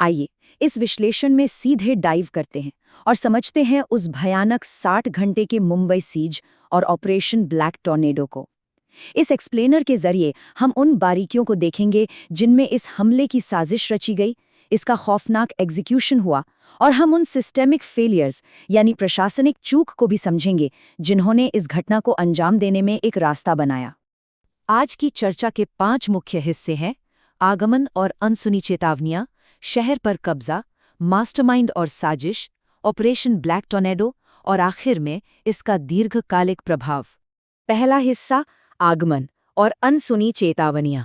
आइए इस विश्लेषण में सीधे डाइव करते हैं और समझते हैं उस भयानक 60 घंटे के मुंबई सीज और ऑपरेशन ब्लैक टॉर्नेडो को। इस एक्सप्लेनर के जरिए हम उन बारीकियों को देखेंगे जिनमें इस हमले की साजिश रची गई, इसका खौफनाक एग्जीक्यूशन हुआ, और हम उन सिस्टेमिक फेलियर्स यानी प्रशासनिक चूक को भी समझेंगे जिन्होंने इस घटना को अंजाम देने में एक रास्ता बनाया। आज की चर्चा के 5 मुख्य हिस्से हैं: आगमन और अनसुनी चेतावनियां, शहर पर कब्जा, मास्टरमाइंड और साजिश, ऑपरेशन ब्लैक टॉर्नेडो और आखिर में इसका दीर्घकालिक प्रभाव। पहला हिस्सा, आगमन और अनसुनी चेतावनियां।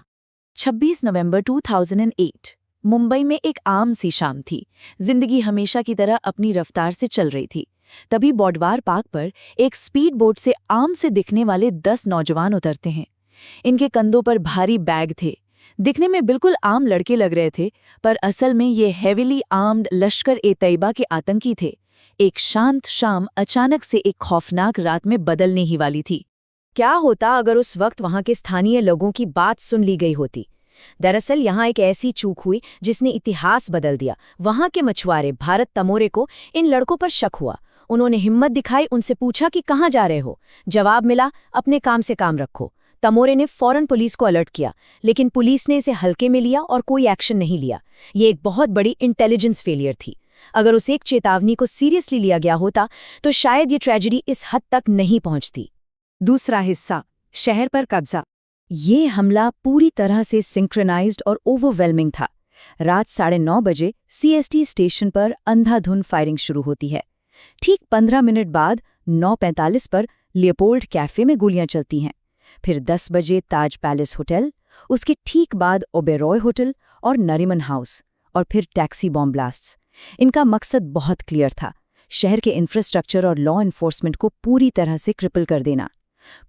26 नवंबर 2008 मुंबई में एक आम सी शाम थी। जिंदगी हमेशा की तरह अपनी रफ्तार से चल रही थी। तभी बॉडवार पार्क पर एक स्पीड बोट से आम से दिखने वाले 10 नौजवान उतरते हैं। इनके कंधों पर भारी बैग थे। दिखने में बिल्कुल आम लड़के लग रहे थे, पर असल में ये हेविली आर्म्ड लश्कर-ए-तैयबा के आतंकी थे। एक शांत शाम अचानक से एक खौफनाक रात में बदलने ही वाली थी। क्या होता अगर उस वक्त वहां के स्थानीय लोगों की बात सुन ली गई होती? दरअसल यहाँ एक ऐसी चूक हुई जिसने इतिहास बदल दिया। वहां के मछुआरे भारत तमोरे को इन लड़कों पर शक हुआ। उन्होंने हिम्मत दिखाई, उनसे पूछा कि कहाँ जा रहे हो। जवाब मिला, अपने काम से काम रखो। तमोरे ने फौरन पुलिस को अलर्ट किया, लेकिन पुलिस ने इसे हल्के में लिया और कोई एक्शन नहीं लिया। ये एक बहुत बड़ी इंटेलिजेंस फेलियर थी। अगर उस एक चेतावनी को सीरियसली लिया गया होता तो शायद ये ट्रेजेडी इस हद तक नहीं पहुंचती। दूसरा हिस्सा, शहर पर कब्जा। ये हमला पूरी तरह से सिंक्रोनाइज्ड और ओवरवेलमिंग था। रात 9:30 बजे सीएसटी स्टेशन पर अंधाधुंध फायरिंग शुरू होती है। ठीक 15 मिनट बाद 9:45 पर लियोपोल्ड कैफे में गोलियां चलती हैं। फिर 10 बजे ताज पैलेस होटल, उसके ठीक बाद ओबेरॉय होटल और नरीमन हाउस, और फिर टैक्सी बॉम्ब ब्लास्ट्स। इनका मकसद बहुत क्लियर था, शहर के इंफ्रास्ट्रक्चर और लॉ एनफोर्समेंट को पूरी तरह से क्रिपल कर देना।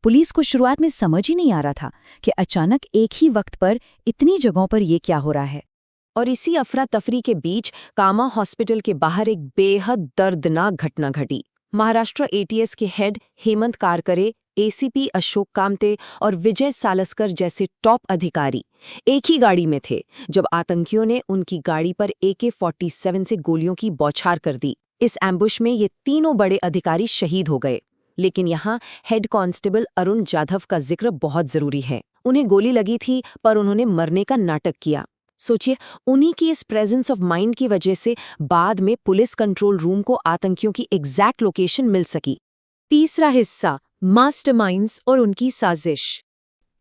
पुलिस को शुरुआत में समझ ही नहीं आ रहा था कि अचानक एक ही वक्त पर इतनी जगहों पर ये क्या हो रहा है। और इसी अफरा तफरी के बीच कामा हॉस्पिटल के बाहर एक बेहद दर्दनाक घटना घटी। महाराष्ट्र एटीएस के हेड हेमंत कारकरे, एसीपी अशोक कामते और विजय सालस्कर जैसे टॉप अधिकारी एक ही गाड़ी में थे जब आतंकियों ने उनकी गाड़ी पर AK-47 से गोलियों की बौछार कर दी। इस एम्बुश में ये तीनों बड़े अधिकारी शहीद हो गए। लेकिन यहाँ हेड कांस्टेबल अरुण जाधव का जिक्र बहुत जरूरी है। उन्हें गोली लगी थी, पर उन्होंने मरने का नाटक किया। सोचिए, उन्हीं की इस प्रेजेंस ऑफ माइंड की वजह से बाद में पुलिस कंट्रोल रूम को आतंकियों की एग्जैक्ट लोकेशन मिल सकी। तीसरा हिस्सा, मास्टरमाइंड्स और उनकी साजिश।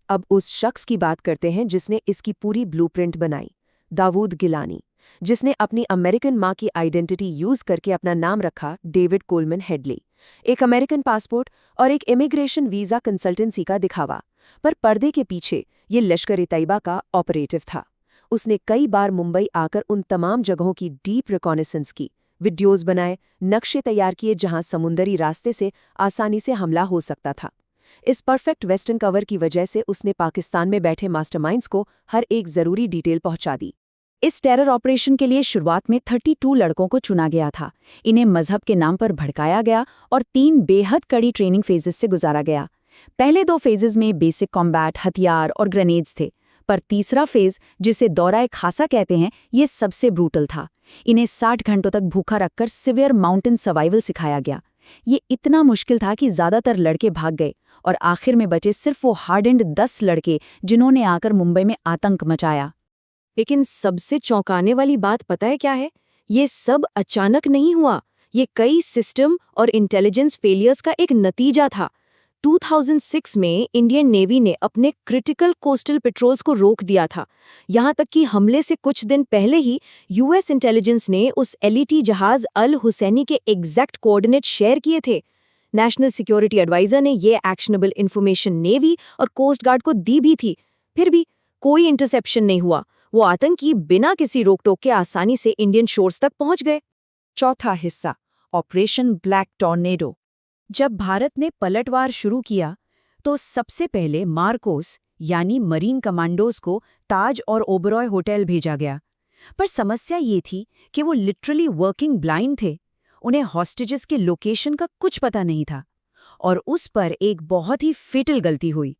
अब उस शख्स की बात करते हैं जिसने इसकी पूरी ब्लूप्रिंट बनाई, दाऊद गिलानी, जिसने अपनी अमेरिकन माँ की आइडेंटिटी यूज करके अपना नाम रखा डेविड कोलमन हेडली। एक अमेरिकन पासपोर्ट और एक इमिग्रेशन वीजा कंसल्टेंसी का दिखावा, पर पर्दे के पीछे ये लश्कर-ए-तैयबा का ऑपरेटिव था। उसने कई बार मुंबई आकर उन तमाम जगहों की डीप रिकॉनेसेंस की, वीडियोज बनाए, नक्शे तैयार किए जहां समुंदरी रास्ते से आसानी से हमला हो सकता था। इस परफेक्ट वेस्टर्न कवर की वजह से उसने पाकिस्तान में बैठे मास्टरमाइंड्स को हर एक जरूरी डिटेल पहुंचा दी। इस टेरर ऑपरेशन के लिए शुरुआत में 32 लड़कों को चुना गया था। इन्हें मजहब के नाम पर भड़काया गया और 3 बेहद कड़ी ट्रेनिंग फेजेस से गुजारा गया। पहले 2 फेजेस में बेसिक कॉम्बैट, हथियार और ग्रेनेड्स थे, पर तीसरा फेज, जिसे दौराए खासा कहते हैं, ये सबसे ब्रूटल था। इन्हें 60 घंटों तक भूखा रखकर सिवियर माउंटेन सर्वाइवल सिखाया गया। ये इतना मुश्किल था कि ज्यादातर लड़के भाग गए और आखिर में बचे सिर्फ वो हार्डेंड 10 लड़के जिन्होंने आकर मुंबई में आतंक मचाया। लेकिन सबसे चौंकाने वाली बात पता है क्या है? ये सब अचानक नहीं हुआ। ये कई सिस्टम और इंटेलिजेंस फेलियर्स का एक नतीजा था। 2006 में इंडियन नेवी ने अपने क्रिटिकल कोस्टल पेट्रोल्स को रोक दिया था। यहाँ तक कि हमले से कुछ दिन पहले ही यूएस इंटेलिजेंस ने उस एलईटी जहाज अल हुसैनी के एग्जैक्ट कोऑर्डिनेट शेयर किए थे। नेशनल सिक्योरिटी एडवाइजर ने ये एक्शनेबल इन्फॉर्मेशन नेवी और कोस्ट गार्ड को दी भी थी। फिर भी कोई इंटरसेप्शन नहीं हुआ। वो आतंकी बिना किसी रोक टोक के आसानी से इंडियन शोर्स तक पहुंच गए। चौथा हिस्सा, ऑपरेशन ब्लैक टॉर्नेडो। जब भारत ने पलटवार शुरू किया तो सबसे पहले मार्कोस यानी मरीन कमांडोज को ताज और ओबरॉय होटल भेजा गया। पर समस्या ये थी कि वो लिटरली वर्किंग ब्लाइंड थे। उन्हें हॉस्टेजेस के लोकेशन का कुछ पता नहीं था। और उस पर एक बहुत ही फेटल गलती हुई।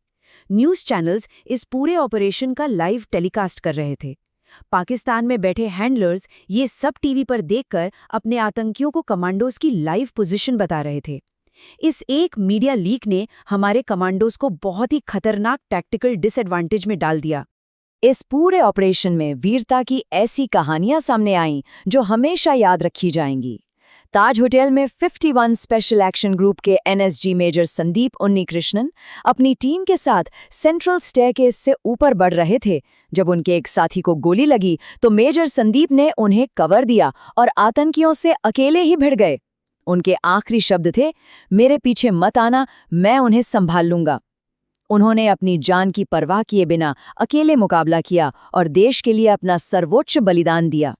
न्यूज़ चैनल्स इस पूरे ऑपरेशन का लाइव टेलीकास्ट कर रहे थे। पाकिस्तान में बैठे हैंडलर्स ये सब टीवी पर देखकर अपने आतंकियों को कमांडोज की लाइव पोजीशन बता रहे थे। इस एक मीडिया लीक ने हमारे कमांडोज को बहुत ही खतरनाक टैक्टिकल डिसएडवांटेज में डाल दिया। इस पूरे ऑपरेशन में वीरता की ऐसी कहानियां सामने आईं जो हमेशा याद रखी जाएंगी। ताज होटल में 51 स्पेशल एक्शन ग्रुप के एनएसजी मेजर संदीप उन्नीकृष्णन अपनी टीम के साथ सेंट्रल स्टेयरकेस से ऊपर बढ़ रहे थे। जब उनके एक साथी को गोली लगी तो मेजर संदीप ने उन्हें कवर दिया और आतंकियों से अकेले ही भिड़ गए। उनके आखिरी शब्द थे, मेरे पीछे मत आना, मैं उन्हें संभाल लूंगा। उन्होंने अपनी जान की परवाह किए बिना अकेले मुकाबला किया और देश के लिए अपना सर्वोच्च बलिदान दिया।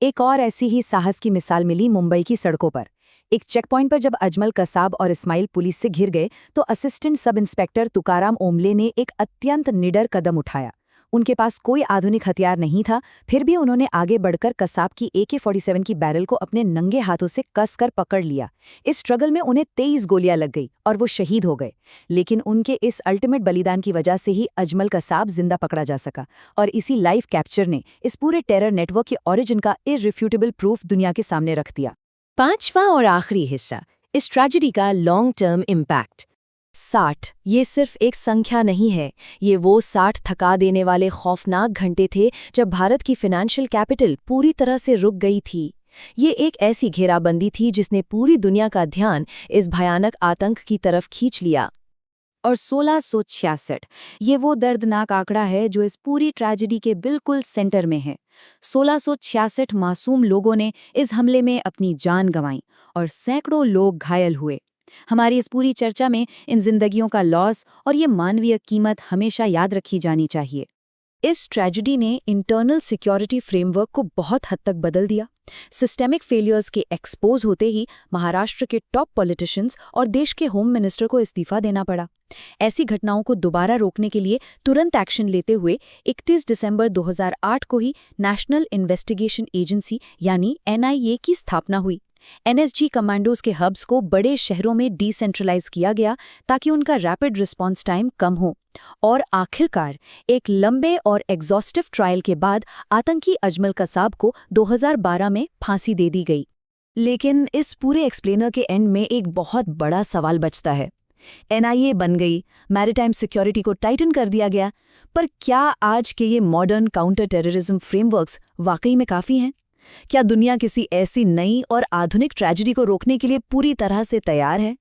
एक और ऐसी ही साहस की मिसाल मिली मुंबई की सड़कों पर। एक चेक पॉइंट पर जब अजमल कसाब और इस्माइल पुलिस से घिर गए तो असिस्टेंट सब इंस्पेक्टर तुकाराम ओमले ने एक अत्यंत निडर कदम उठाया। उनके पास कोई आधुनिक हथियार नहीं था, फिर भी उन्होंने आगे बढ़कर कसाब की AK-47 की बैरल को अपने नंगे हाथों से कसकर पकड़ लिया। इस स्ट्रगल में उन्हें 23 गोलियां लग गई और वो शहीद हो गए। लेकिन उनके इस अल्टीमेट बलिदान की वजह से ही अजमल कसाब जिंदा पकड़ा जा सका और इसी लाइव कैप्चर ने इस पूरे टेरर नेटवर्क के ओरिजिन का इररिफ्यूटेबल प्रूफ दुनिया के सामने रख दिया। पांचवा और आखिरी हिस्सा, इस ट्रेजेडी का लॉन्ग टर्म इम्पैक्ट। 60 ये सिर्फ एक संख्या नहीं है, ये वो 60 थका देने वाले खौफनाक घंटे थे जब भारत की फाइनेंशियल कैपिटल पूरी तरह से रुक गई थी। ये एक ऐसी घेराबंदी थी जिसने पूरी दुनिया का ध्यान इस भयानक आतंक की तरफ खींच लिया। और 1666 ये वो दर्दनाक आंकड़ा है जो इस पूरी ट्रेजेडी के बिल्कुल सेंटर में है। 1666 मासूम लोगों ने इस हमले में अपनी जान गंवाई और सैकड़ों लोग घायल हुए। हमारी इस पूरी चर्चा में इन जिंदगियों का लॉस और ये मानवीय कीमत हमेशा याद रखी जानी चाहिए। इस ट्रेजेडी ने इंटरनल सिक्योरिटी फ्रेमवर्क को बहुत हद तक बदल दिया। सिस्टेमिक फेलियर्स के एक्सपोज होते ही महाराष्ट्र के टॉप पॉलिटिशियंस और देश के होम मिनिस्टर को इस्तीफा देना पड़ा। ऐसी घटनाओं को दोबारा रोकने के लिए तुरंत एक्शन लेते हुए 31 दिसंबर 2008 को ही नेशनल इन्वेस्टिगेशन एजेंसी यानी NIA की स्थापना हुई। NSG कमांडोज के हब्स को बड़े शहरों में डिसेंट्रलाइज किया गया ताकि उनका रैपिड रिस्पांस टाइम कम हो। और आखिरकार एक लंबे और एग्जॉस्टिव ट्रायल के बाद आतंकी अजमल कसाब को 2012 में फांसी दे दी गई। लेकिन इस पूरे एक्सप्लेनर के एंड में एक बहुत बड़ा सवाल बचता है। NIA बन गई, मैरिटाइम सिक्योरिटी को टाइटन कर दिया गया, पर क्या आज के ये मॉडर्न काउंटर टेररिज्म फ्रेमवर्क्स वाकई में काफ़ी हैं? क्या दुनिया किसी ऐसी नई और आधुनिक ट्रेजेडी को रोकने के लिए पूरी तरह से तैयार है?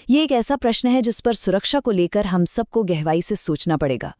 ये एक ऐसा प्रश्न है जिस पर सुरक्षा को लेकर हम सबको गहराई से सोचना पड़ेगा।